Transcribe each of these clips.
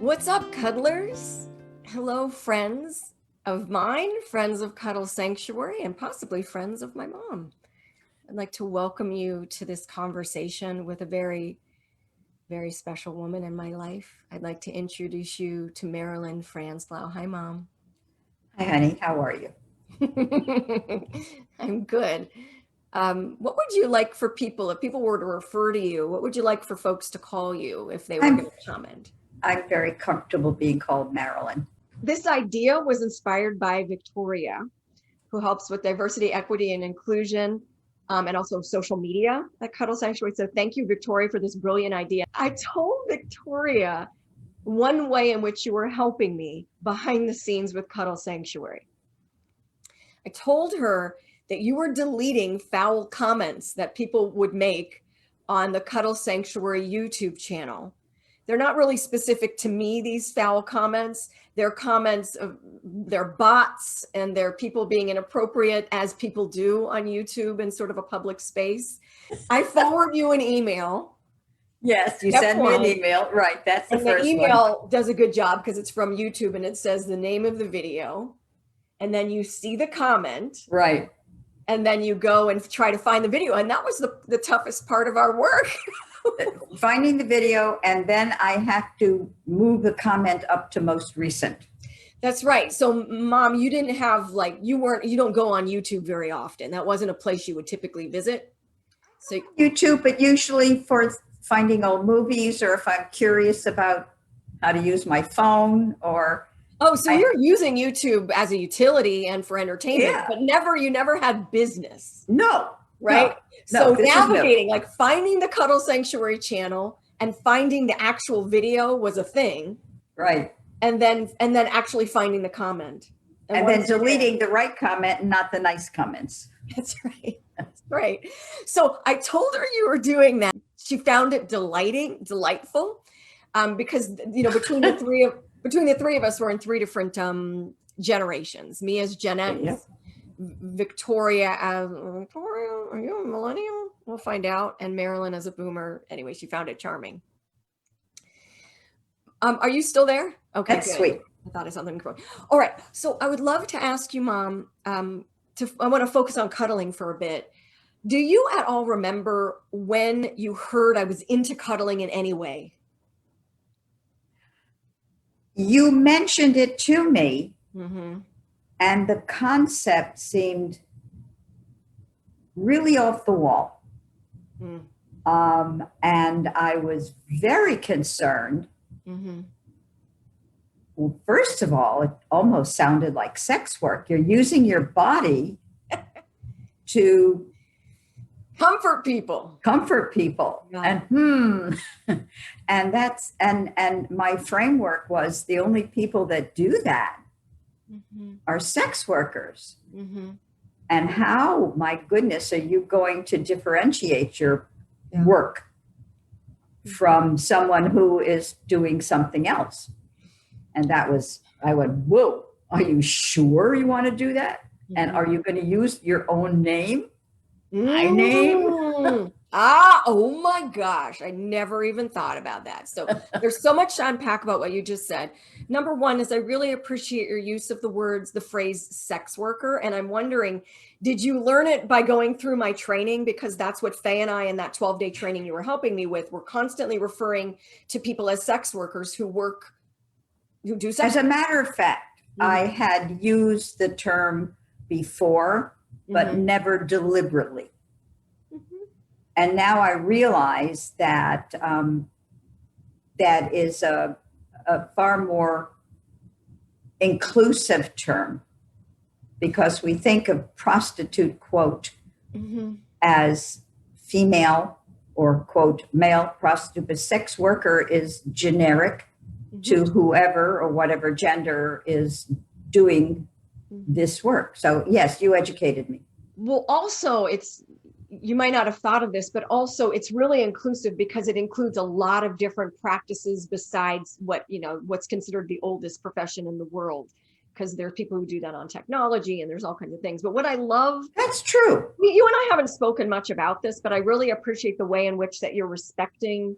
What's up, cuddlers? Hello, friends of mine, friends of Cuddle Sanctuary, and possibly friends of my mom. I'd like to welcome you to this conversation with a very, very special woman in my life. I'd like to introduce you to Marilyn Franslau. Hi, Mom. Hi, honey. How are you? I'm good. What would you like for people, if people were to refer to you, what would you like for folks to call you if they were going I'm to comment? I'm very comfortable being called Marilyn. This idea was inspired by Victoria, who helps with diversity, equity, and inclusion, and also social media at Cuddle Sanctuary. So thank you, Victoria, for this brilliant idea. I told Victoria one way in which you were helping me behind the scenes with Cuddle Sanctuary. I told her that you were deleting foul comments that people would make on the Cuddle Sanctuary YouTube channel. They're not really specific to me, these foul comments. They're comments of they're bots, and they're people being inappropriate, as people do on YouTube in sort of a public space. I forward you an email. Yes, you Step send me an one. email. Right, that's the And the first one. email does a good job because it's from YouTube and it says the name of the video. And then you see the comment. Right. And then you go and try to find the video. And that was the toughest part of our work. Finding the video, and then I have to move the comment up to most recent. That's right. So, Mom, you didn't have you don't go on YouTube very often. That wasn't a place you would typically visit. So YouTube, but usually for finding old movies, or if I'm curious about how to use my phone, or so you're using YouTube as a utility and for entertainment, Yeah. but you never had business. no, Right? No, So this is navigating, like finding the Cuddle Sanctuary channel and finding the actual video was a thing. right, And then actually finding the comment. and then deleting the right comment and not the nice comments. That's right. That's right. So I told her you were doing that. She found it delightful, because between the three of us, we're in three different generations. Me as Gen X, Yeah. Victoria as Victoria. Are you a millennial? We'll find out. And Marilyn as a boomer. Anyway, she found it charming. Are you still there? Okay, That's good. sweet. I thought I saw something. All right. So I would love to ask you, Mom. I want to focus on cuddling for a bit. Do you at all remember when you heard I was into cuddling in any way? You mentioned it to me, Mm-hmm. and the concept seemed really off the wall. Mm. And I was very concerned. Mm-hmm. Well, first of all, it almost sounded like sex work. You're using your body to Comfort people. Yeah. And my framework was the only people that do that Mm-hmm. are sex workers. Mm-hmm. And how, my goodness, are you going to differentiate your Yeah. work from someone who is doing something else? And I went, whoa, are you sure you want to do that? Mm-hmm. And are you going to use your own name? My Mm. name? Oh my gosh. I never even thought about that. So there's so much to unpack about what you just said. Number one is I really appreciate your use of the phrase sex worker. And I'm wondering, did you learn it by going through my training? Because that's what Faye and I, in that 12-day training you were helping me with, were constantly referring to people as sex workers who do sex. As a matter of fact, Mm-hmm. I had used the term before, but Mm-hmm. never deliberately. Mm-hmm. And now I realize that that is a far more inclusive term, because we think of prostitute, quote, Mm-hmm. as female, or quote, male prostitute, but sex worker is generic to whoever or whatever gender is doing this work. So yes, you educated me. Well, also you might not have thought of this, but also it's really inclusive because it includes a lot of different practices besides what's considered the oldest profession in the world, because there are people who do that on technology and there's all kinds of things. But what I love, That's true. you and I haven't spoken much about this, but I really appreciate the way in which that you're respecting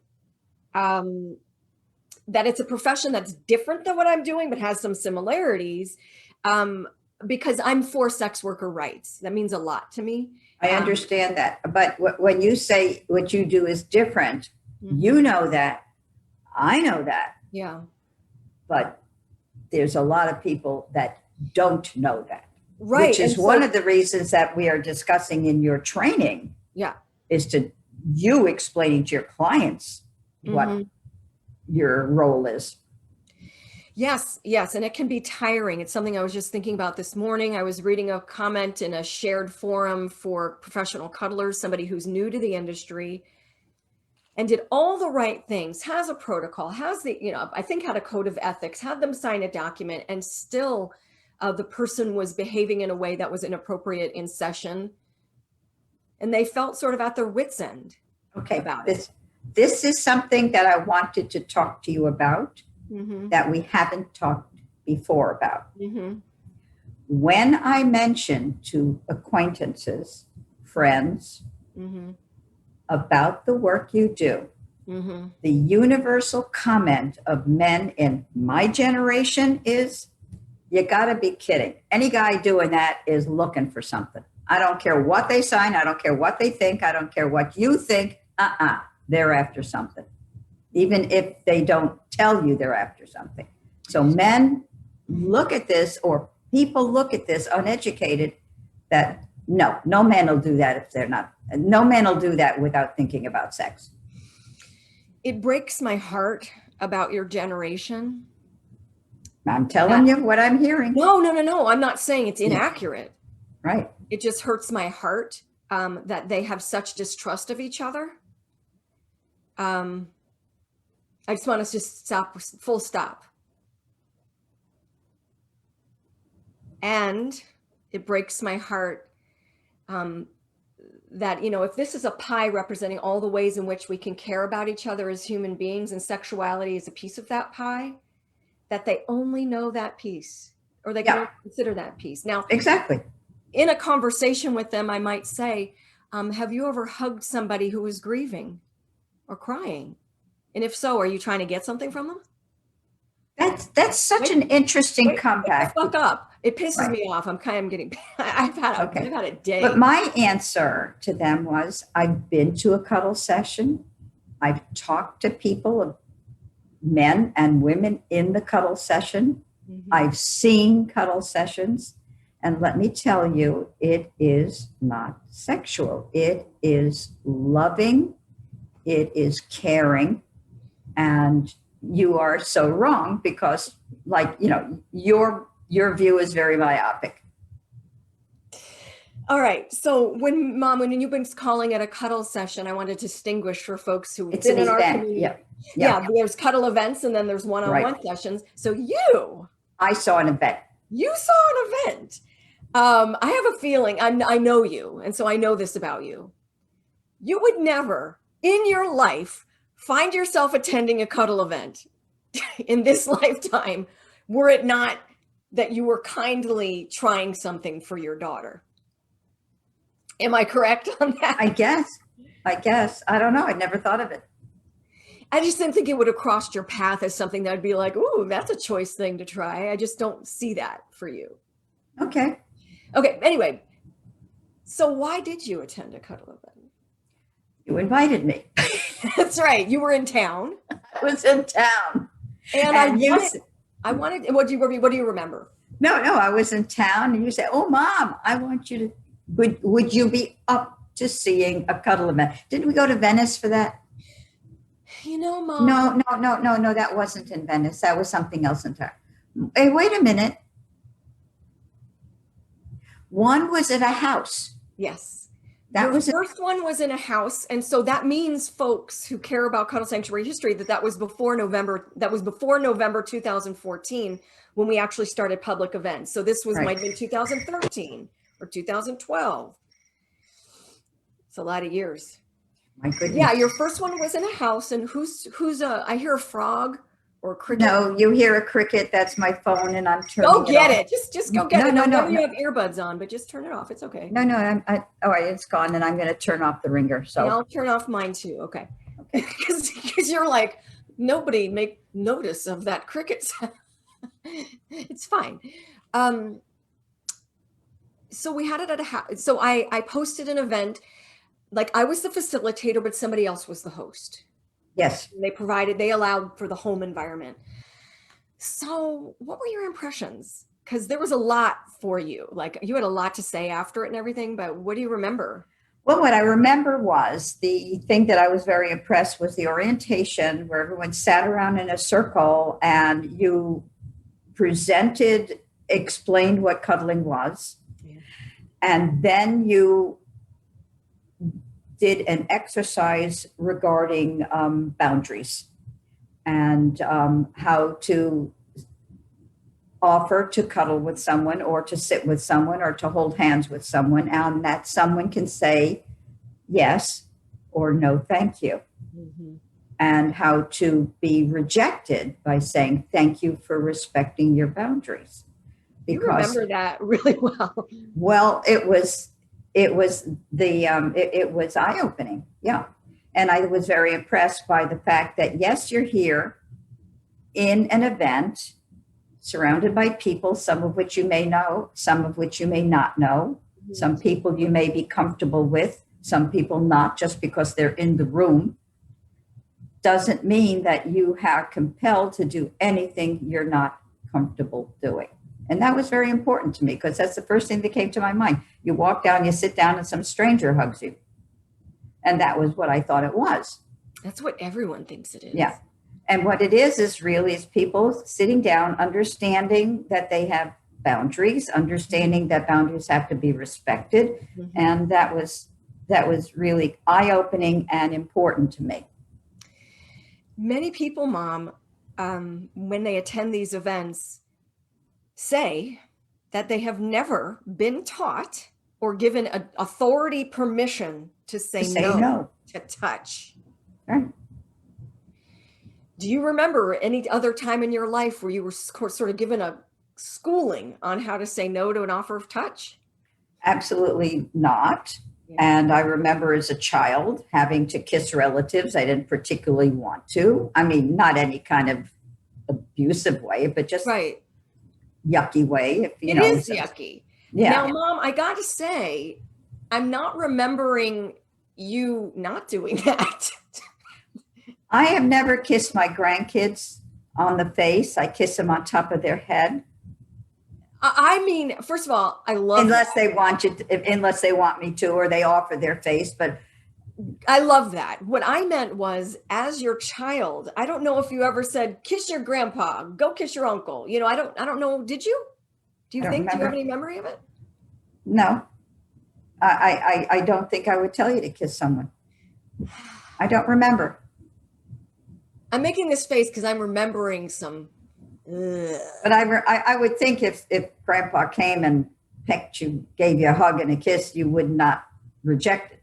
that it's a profession that's different than what I'm doing, but has some similarities, because I'm for sex worker rights. That means a lot to me. I understand that. But when you say what you do is different, Mhm. you know that. I know that. Yeah. But there's a lot of people that don't know that. Right. Which is And one so, of the reasons that we are discussing in your training. yeah. Is to you explaining to your clients what Mhm. your role is. Yes, yes. And it can be tiring. It's something I was just thinking about this morning. I was reading a comment in a shared forum for professional cuddlers, somebody who's new to the industry and did all the right things, has a protocol, has the, I think had a code of ethics, had them sign a document, and still the person was behaving in a way that was inappropriate in session. And they felt sort of at their wits' end about it. This is something that I wanted to talk to you about. Mm-hmm. That we haven't talked before about. Mm-hmm. When I mention to acquaintances, friends, Mm-hmm. about the work you do, Mm-hmm. the universal comment of men in my generation is, you gotta be kidding. Any guy doing that is looking for something. I don't care what they sign. I don't care what they think. I don't care what you think. They're after something. Even if they don't tell you they're after something. So men look at this, or people look at this uneducated, that no man will do that if they're not, no man will do that without thinking about sex. It breaks my heart about your generation. I'm telling you what I'm hearing. No. I'm not saying it's inaccurate. Yeah. Right. It just hurts my heart that they have such distrust of each other. I just want to just stop, full stop. And it breaks my heart that, if this is a pie representing all the ways in which we can care about each other as human beings, and sexuality is a piece of that pie, that they only know that piece, or they can only consider that piece. Now, exactly. In a conversation with them, I might say, have you ever hugged somebody who was grieving or crying? And if so, are you trying to get something from them? That's such an interesting comeback. Fuck up. It pisses me off. I've had a day. But my answer to them was, I've been to a cuddle session. I've talked to people, men and women in the cuddle session. Mm-hmm. I've seen cuddle sessions. And let me tell you, it is not sexual. It is loving. It is caring. And you are so wrong, because your view is very myopic. All right. So when you've been calling it a cuddle session, I want to distinguish for folks who it's been in our community. Yeah. There's cuddle events, and then there's one-on-one sessions. So I saw an event. You saw an event. I have a feeling, I know you, and so I know this about you. You would never in your life find yourself attending a cuddle event in this lifetime, were it not that you were kindly trying something for your daughter. Am I correct on that? I guess. I don't know. I never thought of it. I just didn't think it would have crossed your path as something that would be like, ooh, that's a choice thing to try. I just don't see that for you. Okay. Anyway, so why did you attend a cuddle event? You invited me. That's right. You were in town. I was in town. And I wanted, what do you remember? No, I was in town, and you said, oh, Mom, I want you to, would you be up to seeing a cuddle event? Didn't we go to Venice for that? Mom. No, that wasn't in Venice. That was something else entirely. Hey, wait a minute. One was at a house. Yes. The first one was in a house. And so that means folks who care about cuddle sanctuary history, that was before November 2014, when we actually started public events. So this might have been 2013 or 2012. It's a lot of years. My goodness. Yeah, your first one was in a house, and I hear a frog or a cricket. No, you hear a cricket. That's my phone, and I'm turning Go get it. Just go get it. No. You have earbuds on, but just turn it off. It's okay. No. All right, it's gone, and I'm going to turn off the ringer. So and I'll turn off mine too. Okay. Because you're like, Nobody make notice of that cricket sound. It's fine. So we had it at a house. So I posted an event, like I was the facilitator, but somebody else was the host. Yes. They allowed for the home environment. So what were your impressions? Because there was a lot for you. Like you had a lot to say after it and everything, but what do you remember? Well, what I remember was the thing that I was very impressed was the orientation where everyone sat around in a circle and you presented, explained what cuddling was, and then you did an exercise regarding boundaries and how to offer to cuddle with someone or to sit with someone or to hold hands with someone, and that someone can say yes or no, thank you. Mm-hmm. And how to be rejected by saying thank you for respecting your boundaries. You remember that really well. Well, it was eye-opening. Yeah. And I was very impressed by the fact that, yes, you're here in an event surrounded by people, some of which you may know, some of which you may not know, Mm-hmm. some people you may be comfortable with, some people not, just because they're in the room doesn't mean that you are compelled to do anything you're not comfortable doing. And that was very important to me because that's the first thing that came to my mind. You walk down, you sit down, and some stranger hugs you. And that was what I thought it was. That's what everyone thinks it is. Yeah. And what it is really is people sitting down, understanding that they have boundaries, understanding that boundaries have to be respected. Mm-hmm. And that was really eye-opening and important to me. Many people, Mom, when they attend these events, say that they have never been taught or given authority permission to say no to touch. Right. Do you remember any other time in your life where you were sort of given a schooling on how to say no to an offer of touch? Absolutely not. Yeah. And I remember as a child having to kiss relatives I didn't particularly want to. I mean, not any kind of abusive way, but just right. Yucky way. If, it is yucky. Yeah. Now, Mom, I got to say, I'm not remembering you not doing that. I have never kissed my grandkids on the face. I kiss them on top of their head. I mean, first of all, I love unless they want me to, or they offer their face. But I love that. What I meant was, as your child, I don't know if you ever said, kiss your grandpa, go kiss your uncle. You know, I don't know. Did you? Do you think, do you have any memory of it? No, I don't think I would tell you to kiss someone. I don't remember. I'm making this face because I'm remembering some. But I would think if Grandpa came and pecked you, gave you a hug and a kiss, you would not reject it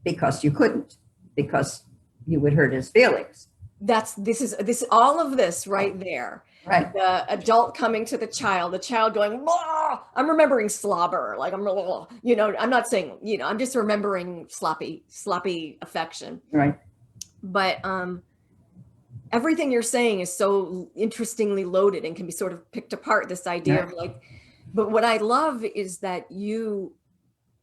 because you couldn't, because you would hurt his feelings. This all of this right there. Right. The adult coming to the child going, blah! I'm remembering slobber, like I'm not saying, I'm just remembering sloppy affection. Right. But everything you're saying is so interestingly loaded and can be sort of picked apart, this idea of like, but what I love is that you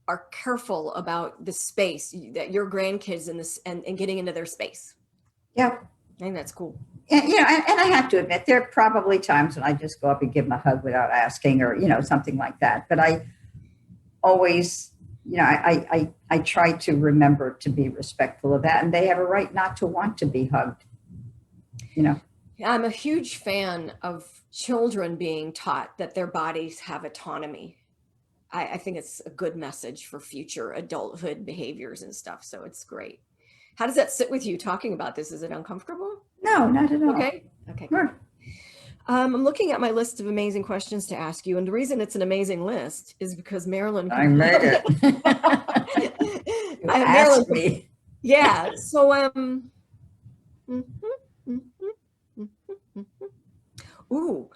are careful about the space that your grandkids in this and getting into their space. Yeah. I think that's cool. And, and I have to admit, there are probably times when I just go up and give them a hug without asking or, something like that. But I always, I try to remember to be respectful of that. And they have a right not to want to be hugged. I'm a huge fan of children being taught that their bodies have autonomy. I think it's a good message for future adulthood behaviors and stuff. So it's great. How does that sit with you talking about this? Is it uncomfortable? No, not at all. Okay. Sure. I'm looking at my list of amazing questions to ask you. And the reason it's an amazing list is because Marilyn. I made it. Marilyn. Me. Yeah. So, ooh,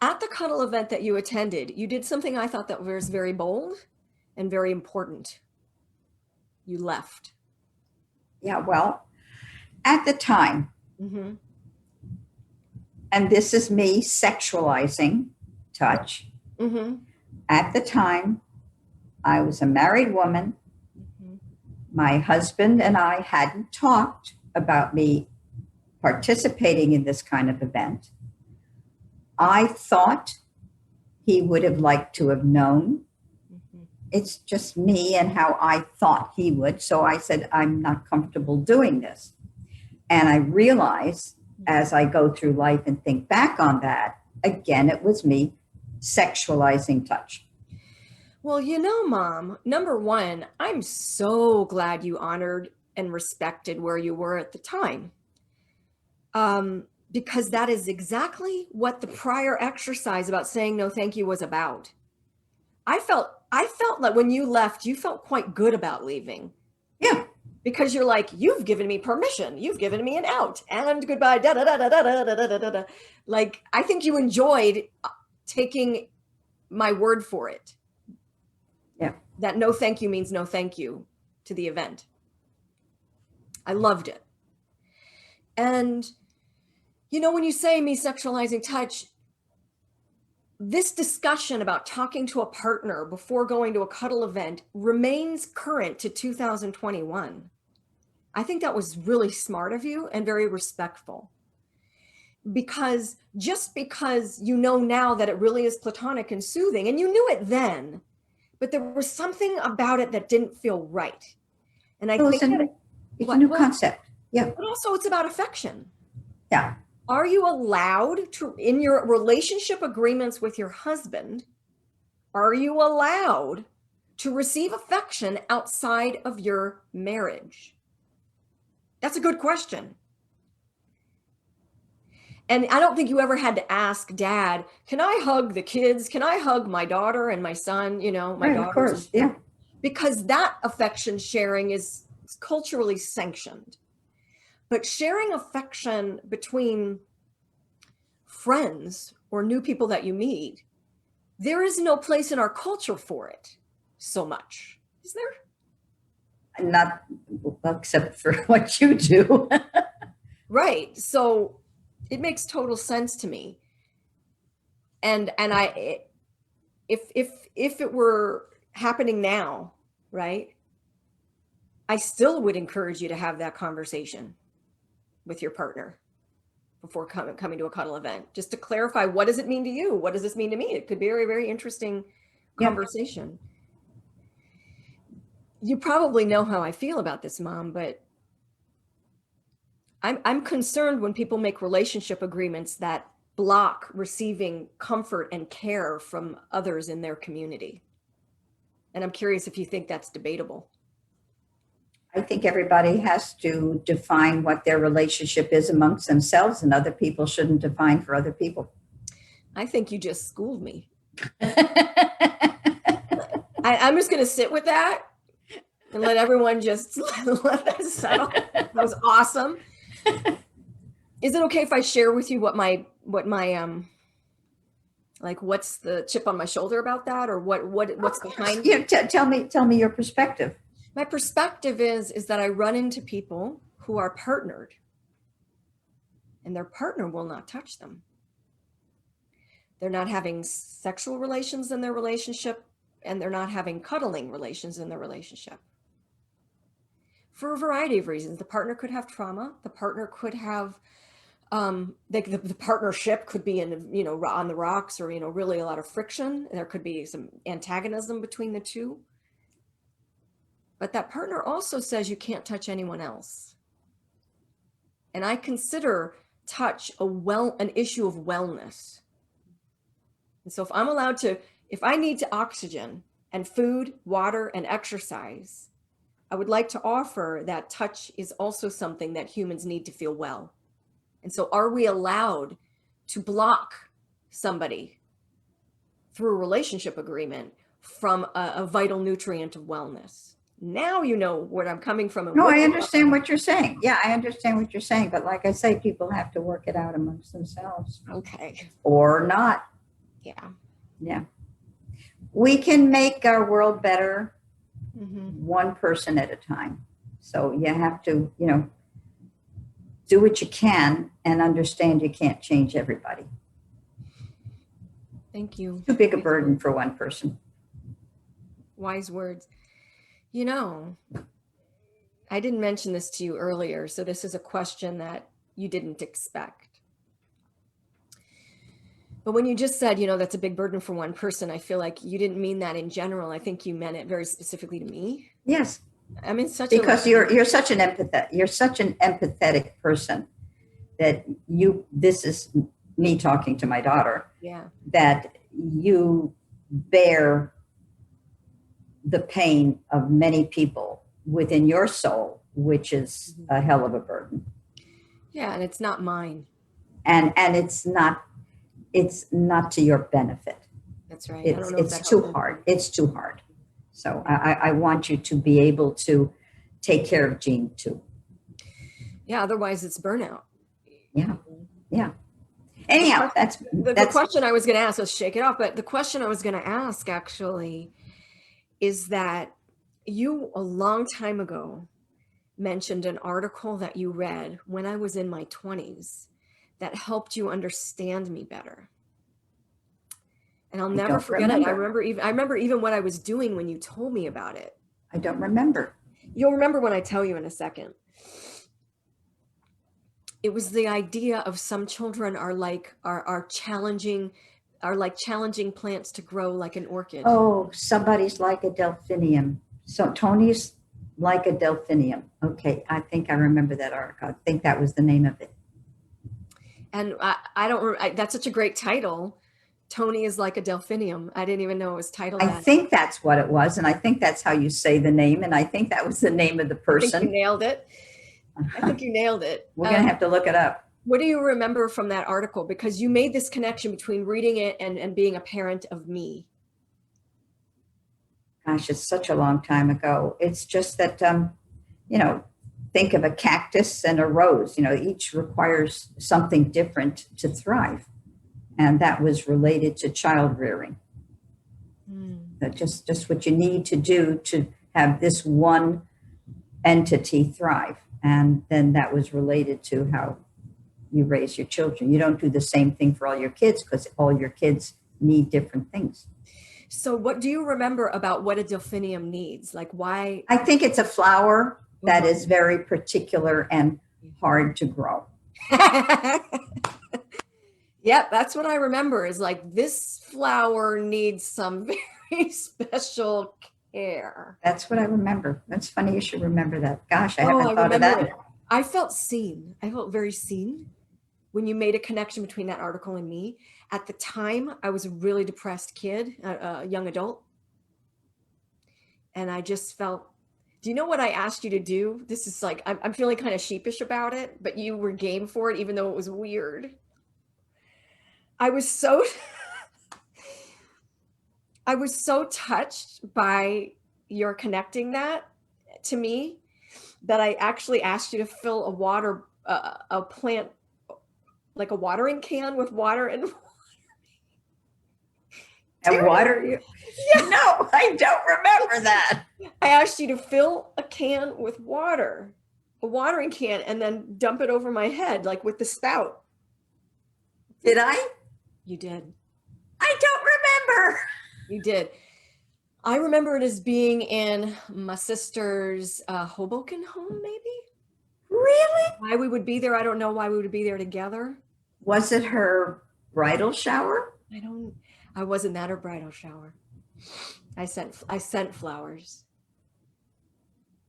at the Cuddle event that you attended, you did something I thought that was very bold and very important. You left. Yeah, well, at the time, and this is me sexualizing touch. Mm-hmm. At the time, I was a married woman. Mm-hmm. My husband and I hadn't talked about me participating in this kind of event. I thought he would have liked to have known. Mm-hmm. It's just me and how I thought he would. So I said, I'm not comfortable doing this. And I realized as I go through life and think back on that, again, it was me sexualizing touch. Well, Mom, number one, I'm so glad you honored and respected where you were at the time. Because that is exactly what the prior exercise about saying no thank you was about. I felt like when you left, you felt quite good about leaving. Yeah. Because you're like, you've given me permission, you've given me an out, and goodbye, da da da da da da da da da da. Like, I think you enjoyed taking my word for it. Yeah. That no thank you means no thank you to the event. I loved it. And when you say me sexualizing touch, this discussion about talking to a partner before going to a cuddle event remains current to 2021. I think that was really smart of you and very respectful. Because just because you know now that it really is platonic and soothing, and you knew it then, but there was something about it that didn't feel right. And I think it's a new concept. Yeah. But also it's about affection. Yeah. Are you allowed to, in your relationship agreements with your husband, are you allowed to receive affection outside of your marriage? That's a good question. And I don't think you ever had to ask Dad, can I hug the kids? Can I hug my daughter and my son, my Right, daughters? of course, yeah. Because that affection sharing is culturally sanctioned. But sharing affection between friends or new people that you meet, there is no place in our culture for it so much. Is there? Not except for what you do. Right. So it makes total sense to me. And if it were happening now, right, I still would encourage you to have that conversation with your partner before coming to a cuddle event, just to clarify, what does it mean to you? What does this mean to me? It could be a very, very interesting conversation. You probably know how I feel about this, Mom, but I'm concerned when people make relationship agreements that block receiving comfort and care from others in their community. And I'm curious if you think that's debatable. I think everybody has to define what their relationship is amongst themselves, and other people shouldn't define for other people. I think you just schooled me. I'm just going to sit with that and let everyone just let that settle. That was awesome. Is it okay if I share with you what my like, what's the chip on my shoulder about that, or what's behind? Yeah, tell me your perspective. My perspective is that I run into people who are partnered and their partner will not touch them. They're not having sexual relations in their relationship, and they're not having cuddling relations in their relationship. For a variety of reasons. The partner could have trauma. The partner could have, the partnership could be in, on the rocks, or, really a lot of friction. There could be some antagonism between the two. But that partner also says you can't touch anyone else. And I consider touch an issue of wellness. And so if I need to oxygen and food, water, and exercise, I would like to offer that touch is also something that humans need to feel well. And so are we allowed to block somebody through a relationship agreement from a vital nutrient of wellness? Now you know where I'm coming from. No, I understand what you're saying. Yeah, I understand what you're saying. But like I say, people have to work it out amongst themselves. Okay. Or not. Yeah. Yeah. We can make our world better, one person at a time. So you have to, do what you can and understand you can't change everybody. Thank you. Too big a burden for one person. Wise words. You know, I didn't mention this to you earlier, so this is a question that you didn't expect. But when you just said, you know, that's a big burden for one person, I feel like you didn't mean that in general. I think you meant it very specifically to me. Yes. I mean, because you're such an empathetic person that this is me talking to my daughter. Yeah. That you bear the pain of many people within your soul, which is a hell of a burden. Yeah, and it's not mine. And it's not to your benefit. That's right. It's too hard. It's too hard. So I want you to be able to take care of Jean too. Yeah, otherwise it's burnout. Yeah. Yeah. Anyhow, that's the question I was going to ask. Let's shake it off. But the question I was going to ask actually is that you a long time ago mentioned an article that you read when I was in my 20s that helped you understand me better. And I'll never forget it. I remember even what I was doing when you told me about it. I don't remember. You'll remember when I tell you in a second. It was the idea of some children are challenging plants to grow like an orchid. Oh, somebody's like a delphinium. So Tony's like a delphinium. Okay, I think I remember that article. I think that was the name of it. And that's such a great title. Tony is like a delphinium. I didn't even know it was titled that. I think that's what it was. And I think that's how you say the name. And I think that was the name of the person. I think you nailed it. We're going to have to look it up. What do you remember from that article? Because you made this connection between reading it and being a parent of me. Gosh, it's such a long time ago. It's just that, think of a cactus and a rose. Each requires something different to thrive. And that was related to child rearing. That just what you need to do to have this one entity thrive. And then that was related to how you raise your children. You don't do the same thing for all your kids because all your kids need different things. So what do you remember about what a delphinium needs? Like why? I think it's a flower that is very particular and hard to grow. Yep, that's what I remember is like this flower needs some very special care. That's what I remember. That's funny you should remember that. Gosh, I haven't thought of that. I felt seen. I felt very seen when you made a connection between that article and me. At the time, I was a really depressed kid, a young adult. And I just felt, do you know what I asked you to do? This is like, I'm feeling kind of sheepish about it, but you were game for it, even though it was weird. I was so touched by your connecting that to me that I actually asked you to fill a plant, like a watering can with water and water. Yeah. No, I don't remember that. I asked you to fill a can with water, a watering can, and then dump it over my head, like with the spout. Did I? You did. I don't remember. You did. I remember it as being in my sister's Hoboken home, maybe. Really? Why we would be there, I don't know why we would be there together. Was it her bridal shower? I wasn't at her bridal shower. I sent flowers.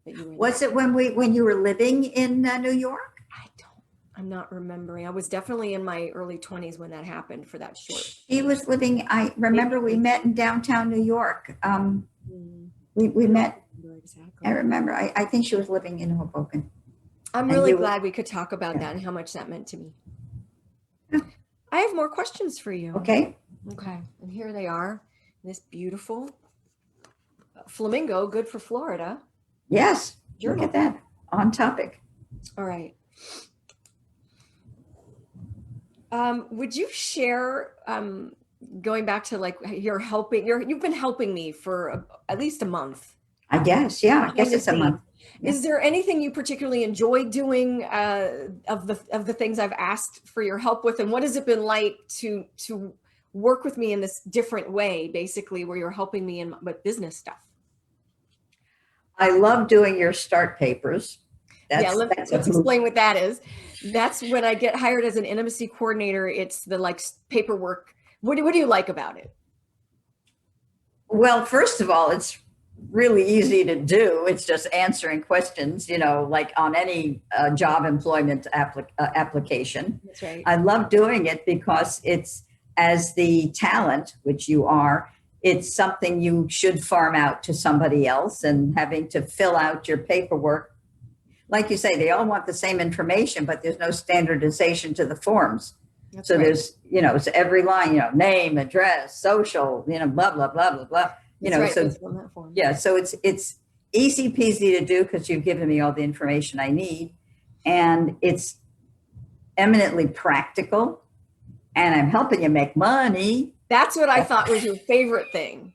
Was it when you were living in New York? I'm not remembering. I was definitely in my early 20s when that happened for that short. She was living, I remember we met in downtown New York. We met, exactly. I remember, I think she was living in Hoboken. I'm really glad we could talk about that and how much that meant to me. I have more questions for you. Okay. Okay. And here they are. This beautiful flamingo, good for Florida. Yes. Journal. Look at that. On topic. All right. Would you share, going back to like you've been helping me for at least a month. I guess, yeah, I Behind guess the it's a month. scenes. Is there anything you particularly enjoy doing of the things I've asked for your help with, and what has it been like to work with me in this different way, basically, where you're helping me with business stuff? I love doing your start papers. Yeah, That's let's explain what that is. That's when I get hired as an intimacy coordinator. It's the like paperwork. What do you like about it? Well, first of all, it's really easy to do. It's just answering questions, like on any job employment application. That's right. I love doing it because it's, as the talent, which you are, it's something you should farm out to somebody else, and having to fill out your paperwork. Like you say, they all want the same information, but there's no standardization to the forms. That's so right. There's, it's every line, name, address, social, blah, blah, blah, blah, blah. Right. So yeah, so it's easy peasy to do because you've given me all the information I need, and it's eminently practical, and I'm helping you make money. That's what I thought was your favorite thing,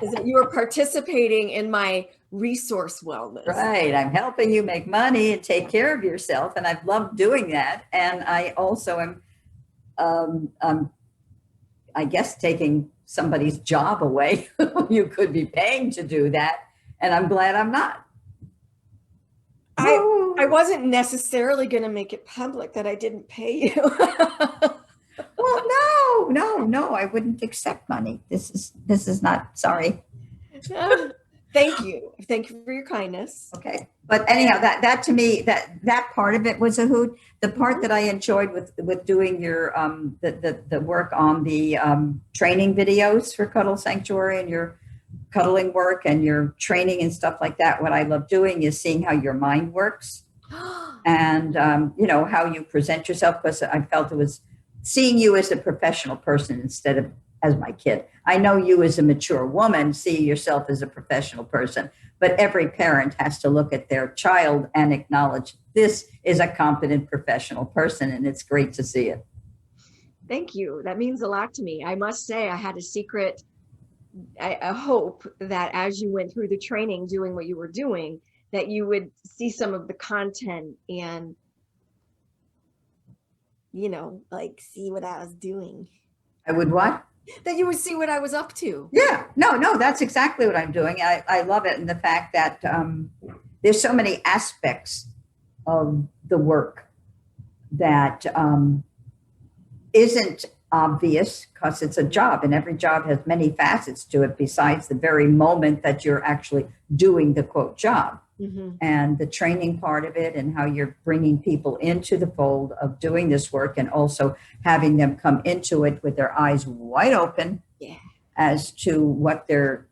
is that you were participating in my resource wellness. Right. I'm helping you make money and take care of yourself. And I've loved doing that. And I also am, I guess, taking somebody's job away. You could be paying to do that. And I'm glad I'm not. I wasn't necessarily going to make it public that I didn't pay you. Well, no, I wouldn't accept money. This is not, sorry. Thank you for your kindness. Okay. But anyhow, that to me, that part of it was a hoot. The part that I enjoyed with doing your, the work on the training videos for Cuddle Sanctuary and your cuddling work and your training and stuff like that. What I love doing is seeing how your mind works and, how you present yourself, because I felt it was seeing you as a professional person instead of as my kid. I know you as a mature woman see yourself as a professional person, but every parent has to look at their child and acknowledge this is a competent professional person, and it's great to see it. Thank you. That means a lot to me. I must say, I had a secret, a hope that as you went through the training doing what you were doing, that you would see some of the content and like see what I was doing. I would what? That you would see what I was up to. Yeah, no, that's exactly what I'm doing. I love it. And the fact that there's so many aspects of the work that isn't obvious, because it's a job, and every job has many facets to it besides the very moment that you're actually doing the quote job. Mm-hmm. And the training part of it, and how you're bringing people into the fold of doing this work, and also having them come into it with their eyes wide open as to what they're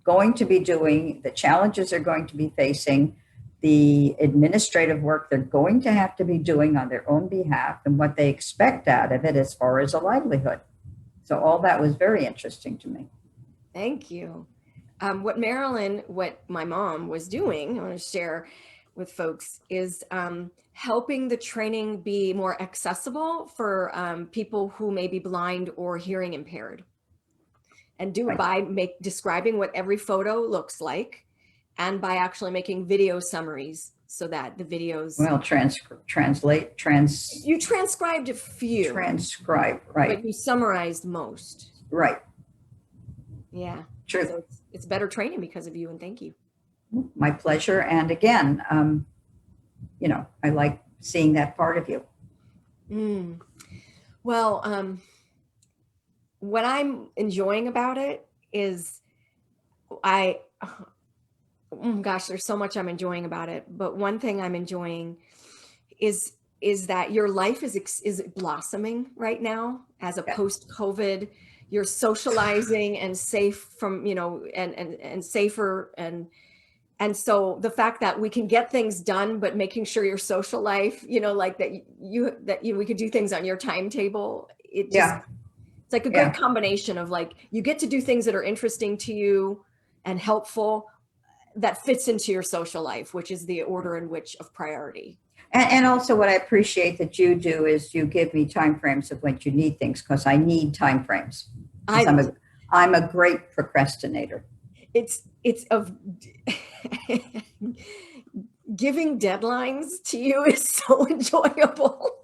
going to be doing, the challenges they're going to be facing, the administrative work they're going to have to be doing on their own behalf, and what they expect out of it as far as a livelihood. So all that was very interesting to me. Thank you. What my mom was doing, I want to share with folks, is helping the training be more accessible for people who may be blind or hearing impaired. And do it by describing what every photo looks like, and by actually making video summaries so that the videos. Well, You transcribed a few. Transcribe, right. But you summarized most. Right. Yeah. True. So it's better training because of you, and thank you. My pleasure. And again, I like seeing that part of you. Well, what I'm enjoying about it is there's so much I'm enjoying about it. But one thing I'm enjoying is that your life is blossoming right now as a post-COVID. You're socializing and safe from, and safer. And so the fact that we can get things done, but making sure your social life, like we could do things on your timetable. It's like a good combination of like, you get to do things that are interesting to you and helpful that fits into your social life, which is the order in which of priority. And also what I appreciate that you do is you give me time frames of when you need things, because I need time frames. I'm a great procrastinator. it's of giving deadlines to you is so enjoyable.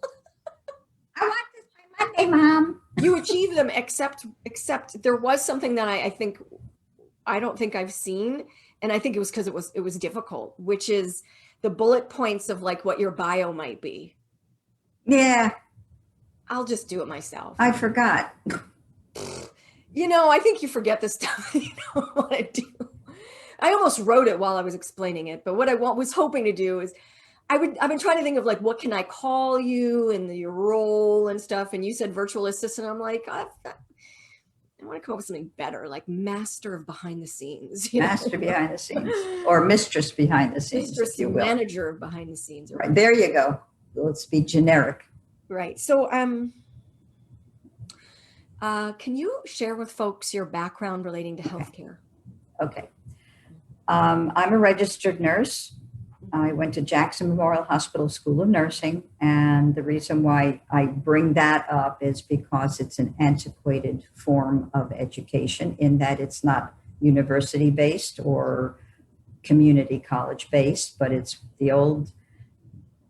I want this by Monday, Mom. You achieve them, except there was something that I don't think I've seen, and I think it was because it was difficult, which is the bullet points of like what your bio might be. Yeah, I'll just do it myself. I forgot. I think you forget the stuff that you don't want to do. I almost wrote it while I was explaining it, but what I was hoping to do is I've been trying to think of like, what can I call you and your role and stuff. And you said virtual assistant. I'm like, I want to come up with something better, like master of behind the scenes. Master behind the scenes, or mistress behind the scenes, Mistress, if you will. manager of behind the scenes. Right, there you go. Let's be generic. Right. So, can you share with folks your background relating to healthcare? Okay. I'm a registered nurse. I went to Jackson Memorial Hospital School of Nursing, and the reason why I bring that up is because it's an antiquated form of education in that it's not university-based or community college-based, but it's the old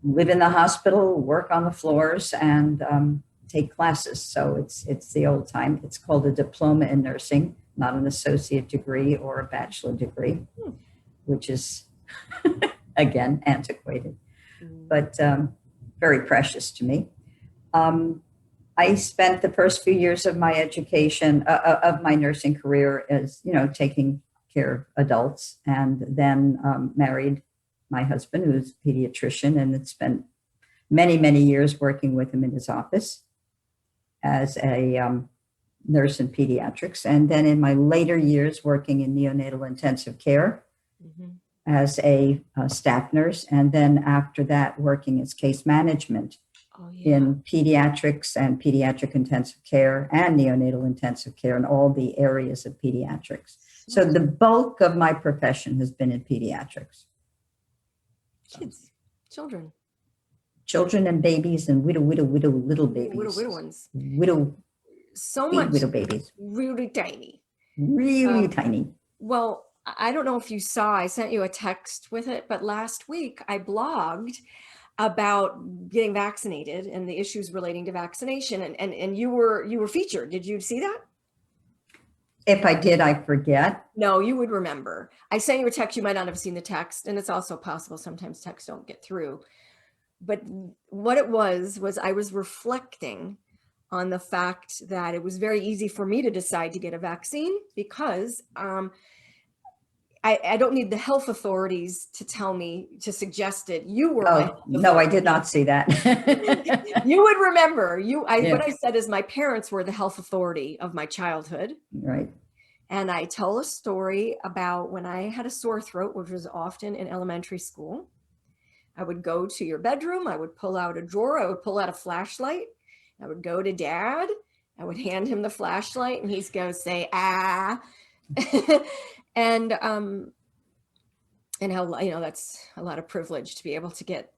live in the hospital, work on the floors, and take classes. So it's the old time. It's called a diploma in nursing, not an associate degree or a bachelor degree, which is again, antiquated, but very precious to me. I spent the first few years of my education, of my nursing career as, taking care of adults, and then married my husband, who's a pediatrician, and had spent many, many years working with him in his office as a nurse in pediatrics. And then in my later years working in neonatal intensive care, as a staff nurse, and then after that working as case management in pediatrics and pediatric intensive care and neonatal intensive care and all the areas of pediatrics. So the bulk of my profession has been in pediatrics. Kids, children and babies and widow little babies. Widow ones. So much widow babies. Really tiny. Really tiny. Well, I don't know if you saw, I sent you a text with it, but last week I blogged about getting vaccinated and the issues relating to vaccination, and you were featured. Did you see that? If I did, I forget. No, you would remember. I sent you a text. You might not have seen the text, and it's also possible sometimes texts don't get through. But what it was I was reflecting on the fact that it was very easy for me to decide to get a vaccine because I don't need the health authorities to tell me, to suggest it. You were. Oh, no, I did not see that. You would remember. What I said is my parents were the health authority of my childhood. Right. And I tell a story about when I had a sore throat, which was often in elementary school. I would go to your bedroom. I would pull out a drawer. I would pull out a flashlight. I would go to Dad. I would hand him the flashlight, and he's going to say, ah. And how, that's a lot of privilege to be able to get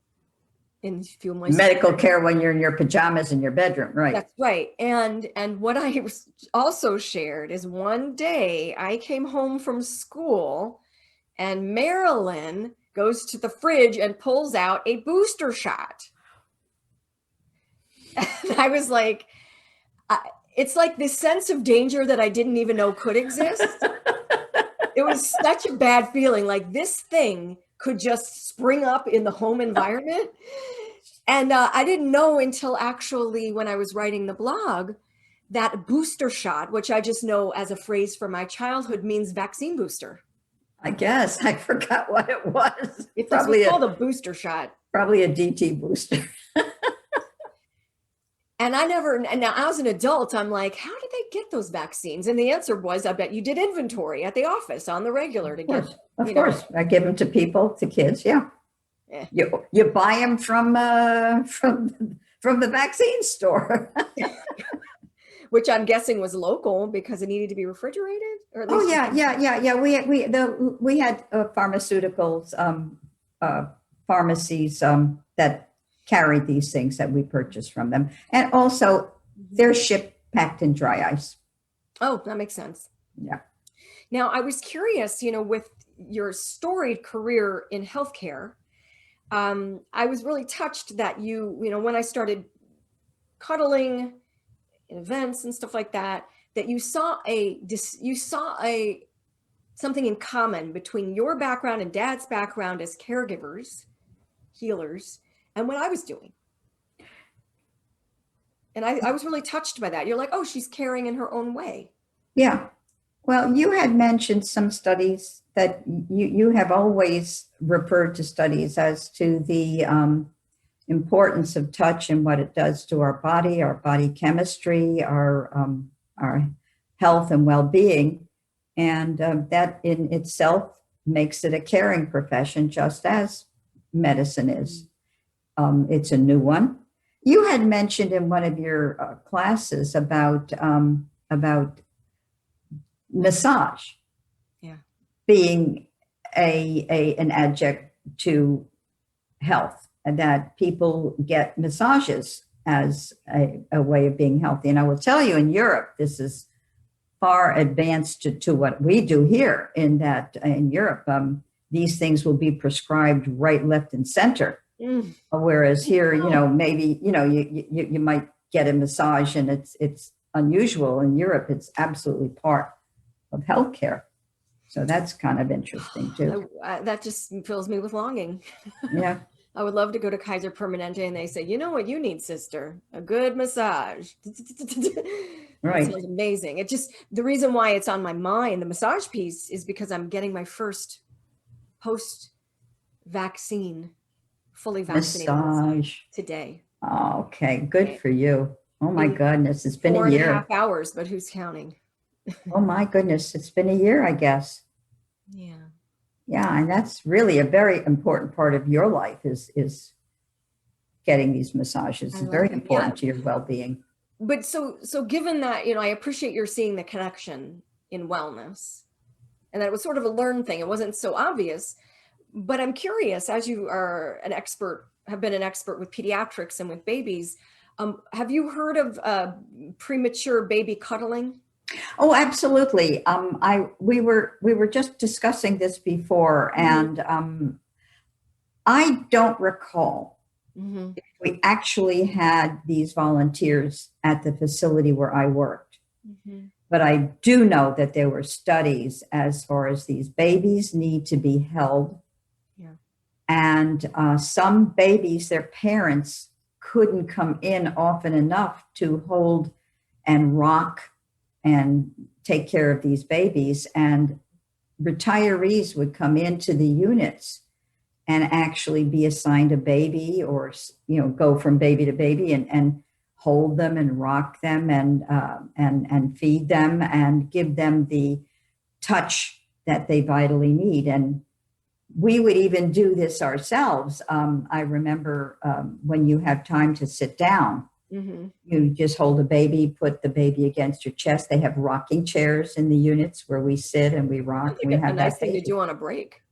in feel medical care when you're in your pajamas in your bedroom, right? That's right. And what I also shared is one day I came home from school and Marilyn goes to the fridge and pulls out a booster shot. And I was like, it's like this sense of danger that I didn't even know could exist. It was such a bad feeling, like this thing could just spring up in the home environment. And I didn't know until actually when I was writing the blog that booster shot, which I just know as a phrase from my childhood, means vaccine booster. I guess I forgot what it was. It's probably called a booster shot. Probably a DT booster. And now as an adult, I'm like, how did they get those vaccines? And the answer was, I bet you did inventory at the office on the regular to get. Of course, I give them to people, to kids. Yeah. You buy them from the vaccine store. Which I'm guessing was local because it needed to be refrigerated. Or at least yeah. We had pharmaceuticals, pharmacies that carried these things that we purchased from them, and also they're shipped packed in dry ice. Oh, that makes sense. Yeah. Now, I was curious, with your storied career in healthcare, I was really touched that when I started cuddling in events and stuff like that, that you saw a something in common between your background and Dad's background as caregivers, healers, and what I was doing. And I was really touched by that. You're like, oh, she's caring in her own way. Yeah. Well, you had mentioned some studies that you have always referred to studies as to the importance of touch and what it does to our body chemistry, our health and well-being. And that in itself makes it a caring profession, just as medicine is. It's a new one. You had mentioned in one of your classes about massage, yeah, being an adjunct to health, and that people get massages as a way of being healthy. And I will tell you, in Europe, this is far advanced to what we do here, in that in Europe, these things will be prescribed right, left, and center. Whereas here, maybe, you might get a massage and it's unusual. In Europe, it's absolutely part of healthcare. So that's kind of interesting too. That just fills me with longing. Yeah. I would love to go to Kaiser Permanente and they say, you know what you need, sister? A good massage. Right. That sounds amazing. The reason why it's on my mind, the massage piece, is because I'm getting my first post-vaccine, fully vaccinated massage today. Oh, okay. Good for you. Oh my goodness. It's been a year. 4.5 hours, but who's counting? Oh my goodness. It's been a year, I guess. Yeah. Yeah. And that's really a very important part of your life is getting these massages. It's very important to your well-being. But so given that, I appreciate you're seeing the connection in wellness, and that it was sort of a learned thing. It wasn't so obvious, but I'm curious, as you are have been an expert with pediatrics and with babies, have you heard of premature baby cuddling? Oh, absolutely. We were just discussing this before, and I don't recall if we actually had these volunteers at the facility where I worked. But I do know that there were studies as far as these babies need to be held. Yeah. And some babies, their parents couldn't come in often enough to hold and rock and take care of these babies. And retirees would come into the units and actually be assigned a baby, or go from baby to baby and hold them and rock them and feed them and give them the touch that they vitally need. And we would even do this ourselves. I remember when you have time to sit down, you just hold a baby, put the baby against your chest. They have rocking chairs in the units where we sit and we rock. Like a nice thing to do on a break.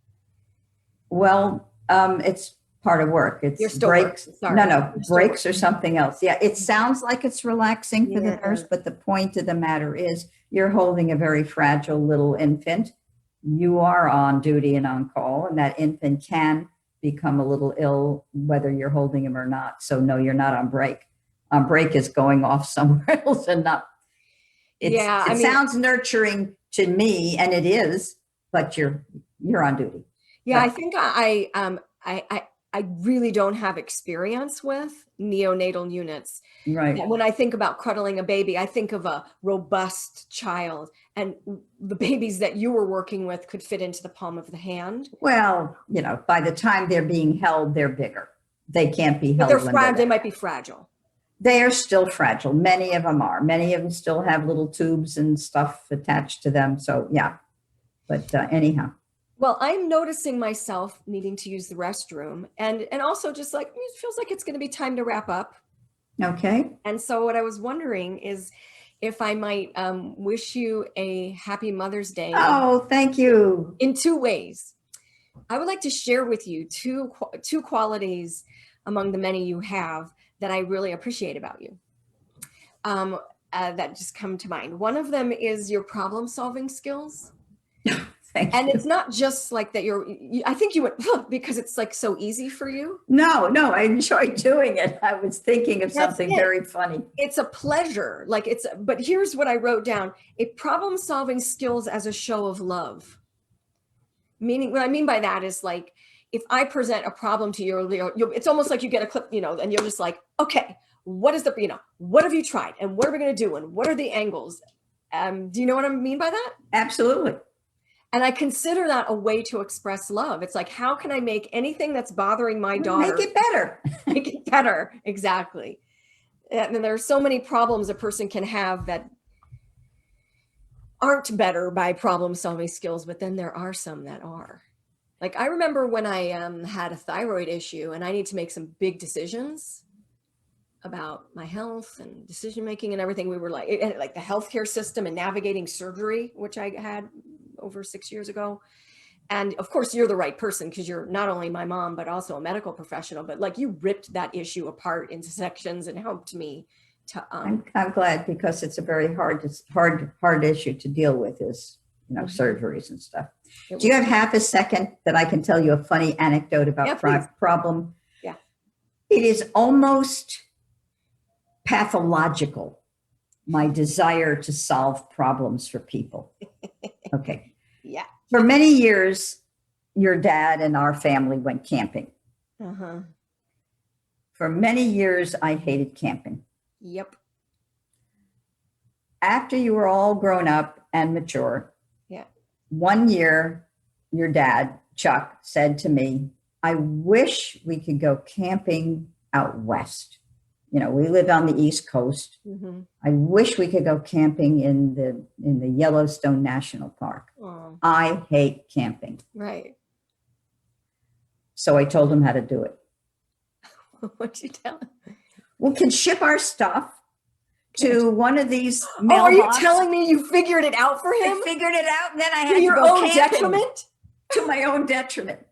Well, it's part of work. It's breaks. No, breaks or something else. Yeah, it sounds like it's relaxing for the nurse, but the point of the matter is you're holding a very fragile little infant. You are on duty and on call, and that infant can become a little ill whether you're holding him or not. So no, you're not on break. On break is going off somewhere else and not. It sounds nurturing to me, and it is, but you're on duty. Yeah, I think I really don't have experience with neonatal units. Right. And when I think about cuddling a baby, I think of a robust child, and the babies that you were working with could fit into the palm of the hand. Well, by the time they're being held, they're bigger. They can't be held. But they might be fragile. They are still fragile. Many of them are. Many of them still have little tubes and stuff attached to them. So yeah, but anyhow. Well, I'm noticing myself needing to use the restroom, and also just like, it feels like it's going to be time to wrap up. Okay. And so what I was wondering is if I might wish you a happy Mother's Day. Oh, thank you. In 2 ways. I would like to share with you two qualities among the many you have that I really appreciate about you. That just come to mind. One of them is your problem-solving skills. Thank And you. it's not just like that I think you went, because it's like so easy for you. No, I enjoy doing it. I was thinking of That's something it. very funny. It's a pleasure. But here's what I wrote down: a problem solving skills as a show of love. Meaning, what I mean by that is like, if I present a problem to you, it's almost like you get a clip, and you're just like, okay, what is what have you tried? And what are we going to do? And what are the angles? Do you know what I mean by that? Absolutely. And I consider that a way to express love. It's like, how can I make anything that's bothering my daughter? Make it better. Make it better. Exactly. And then there are so many problems a person can have that aren't better by problem solving skills, but then there are some that are. Like, I remember when I had a thyroid issue and I need to make some big decisions about my health and decision making and everything. We were like the healthcare system and navigating surgery, which I had over 6 years ago. And of course, you're the right person because you're not only my mom, but also a medical professional. But like, you ripped that issue apart into sections and helped me to. I'm glad, because it's a very hard issue to deal with, is surgeries and stuff. Do you have half a second that I can tell you a funny anecdote about problem? Yeah. It is almost pathological, my desire to solve problems for people. Okay. Yeah. For many years, your dad and our family went camping. Uh-huh. For many years, I hated camping. Yep. After you were all grown up and mature, yeah, one year, your dad, Chuck, said to me, I wish we could go camping out west. We live on the East Coast. Mm-hmm. I wish we could go camping in the Yellowstone National Park. Oh. I hate camping. Right. So I told him how to do it. What'd you tell him? We can ship our stuff to one of these mailboxes. Oh, are you telling me you figured it out for him? I figured it out, and then I had to to your go own camping. Detriment? To my own detriment.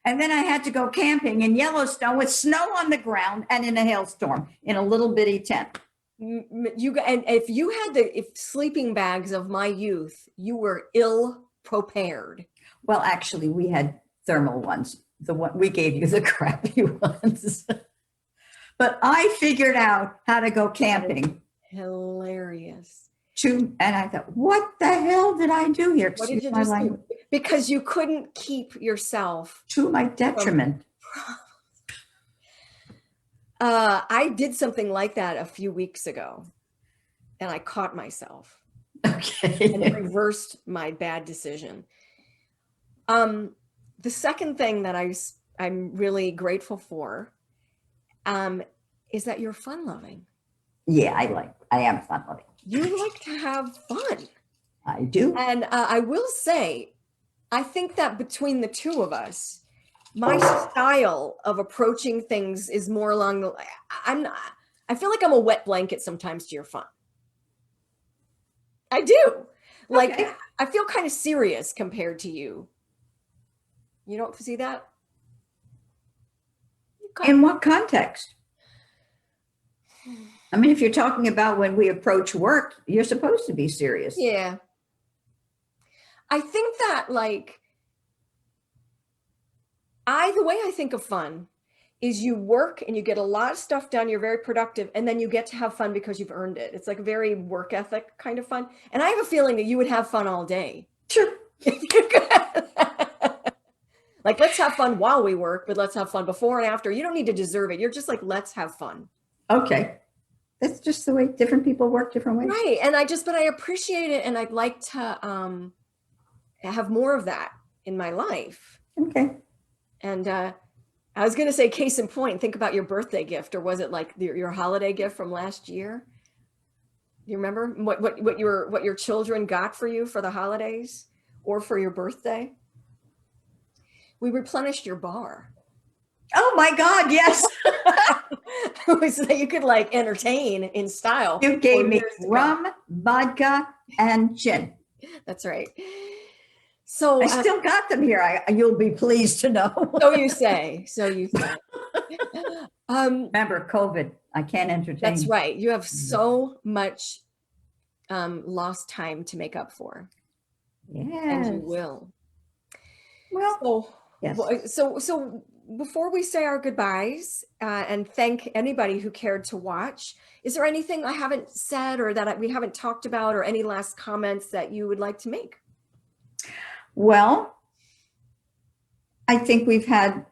And then I had to go camping in Yellowstone with snow on the ground and in a hailstorm in a little bitty tent. And if you had the sleeping bags of my youth, you were ill prepared. Well, actually, we had thermal ones. The one we gave you, the crappy ones. But I figured out how to go camping. Hilarious. And I thought, what the hell did I do here? What did you just do? Because you couldn't keep yourself. To my detriment. I did something like that a few weeks ago, and I caught myself. Okay. And reversed my bad decision. The second thing that I'm really grateful for is that you're fun loving. Yeah, I am fun loving. You like to have fun. I do. And I will say, I think that between the two of us, my style of approaching things is more along the I feel like I'm a wet blanket sometimes to your fun. I do. Like, okay. I feel kind of serious compared to you. You don't see that? In what context? I mean, if you're talking about when we approach work, you're supposed to be serious. Yeah. I think that the way I think of fun is you work and you get a lot of stuff done. You're very productive. And then you get to have fun because you've earned it. It's like a very work ethic kind of fun. And I have a feeling that you would have fun all day. Sure. Like, let's have fun while we work, but let's have fun before and after. You don't need to deserve it. You're just like, let's have fun. Okay. That's just the way different people work different ways. Right. And but I appreciate it. And I'd like to have more of that in my life. Okay. And I was going to say, case in point, think about your birthday gift, or was it like your holiday gift from last year? You remember what your children got for you for the holidays or for your birthday? We replenished your bar. Oh my God, yes. So that you could entertain in style. You gave me rum, vodka, and gin. That's right. So I still got them here. You'll be pleased to know. So you say. Remember COVID. I can't entertain. That's right. You have so much lost time to make up for. Yes. And you will. Well, yes. So before we say our goodbyes and thank anybody who cared to watch, is there anything I haven't said or that we haven't talked about, or any last comments that you would like to make? Well, I think we've had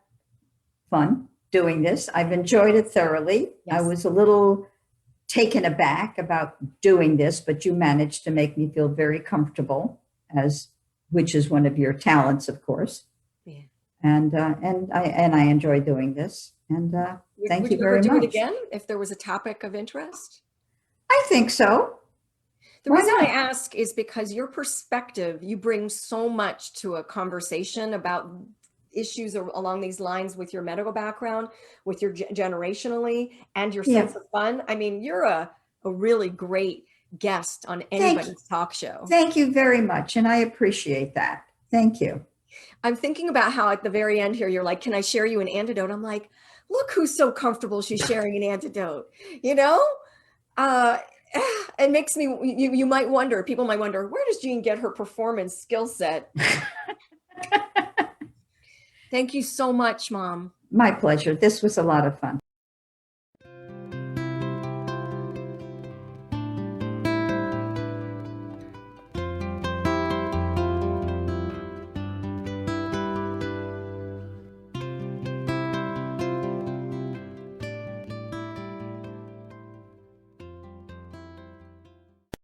fun doing this. I've enjoyed it thoroughly. Yes. I was a little taken aback about doing this, but you managed to make me feel very comfortable, which is one of your talents, of course. Yeah. And I enjoy doing this. And thank you very much. Would you ever do it again if there was a topic of interest? I think so. The reason I ask is because your perspective, you bring so much to a conversation about issues along these lines with your medical background, with your generationally, and your sense of fun. I mean, you're a really great guest on anybody's talk show. Thank you very much. And I appreciate that. Thank you. I'm thinking about how at the very end here, you're like, can I share you an antidote? I'm like, look who's so comfortable she's sharing an antidote, you know? It makes me, you might wonder, people might wonder, where does Jean get her performance skill set? Thank you so much, Mom. My pleasure. This was a lot of fun.